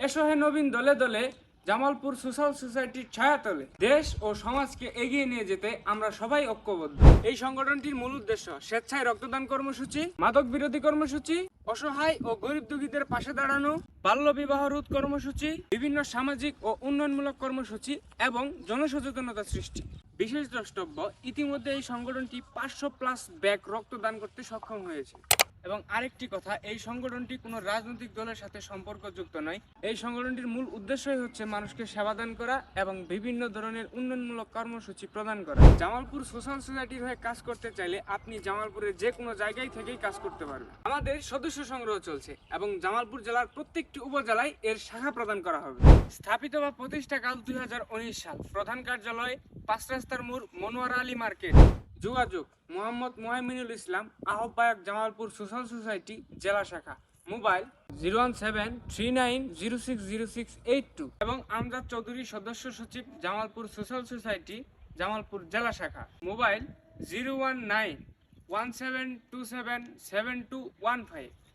এসো হে নবীন দলে দলে, জামালপুর সোশ্যাল সোসাইটির ছায়াতলে দেশ ও সমাজকে এগিয়ে নিয়ে যেতে আমরা সবাই ঐক্যবদ্ধ। এই সংগঠনটির মূল উদ্দেশ্য স্বেচ্ছায় রক্তদান কর্মসূচি, মাদক বিরোধী কর্মসূচি, অসহায় ও গরিব দুঃখীদের পাশে দাঁড়ানো, বাল্য বিবাহ রোধ কর্মসূচি, বিভিন্ন সামাজিক ও উন্নয়নমূলক কর্মসূচি এবং জনসচেতনতা সৃষ্টি। বিশেষ দ্রষ্টব্য, ইতিমধ্যে এই সংগঠনটি 500+ ব্যাগ রক্তদান করতে সক্ষম হয়েছে। এবং আরেকটি কথা, এই সংগঠনটি কোনো রাজনৈতিক দলের সাথে সম্পর্কযুক্ত নয়। এই সংগঠনটির মূল উদ্দেশ্যই হচ্ছে মানুষকে সেবাদান করা এবং বিভিন্ন ধরনের উন্নয়নমূলক কর্মসূচি প্রদান করা। জামালপুর সোশ্যাল সোসাইটির হয়ে কাজ করতে চাইলে আপনি জামালপুরের যে কোনো জায়গায় থেকেই কাজ করতে পারবেন। আমাদের সদস্য সংগ্রহ চলছে এবং জামালপুর জেলার প্রত্যেকটি উপজেলায় এর শাখা প্রদান করা হবে। স্থাপিত বা প্রতিষ্ঠাকাল 2019 সাল। প্রধান কার্যালয় 5 রাস্তার মোড়, মনোয়ারা আলী মার্কেট। যোগাযোগ: মোহাম্মদ মুহাইমিনুল ইসলাম, আহ্বায়ক, জামালপুর সোশ্যাল সোসাইটি, জেলা শাখা। মোবাইল 01739060682 এবং আমজাদ চৌধুরী, সদস্য সচিব, জামালপুর সোশ্যাল সোসাইটি, জামালপুর জেলা শাখা। মোবাইল 01917277215।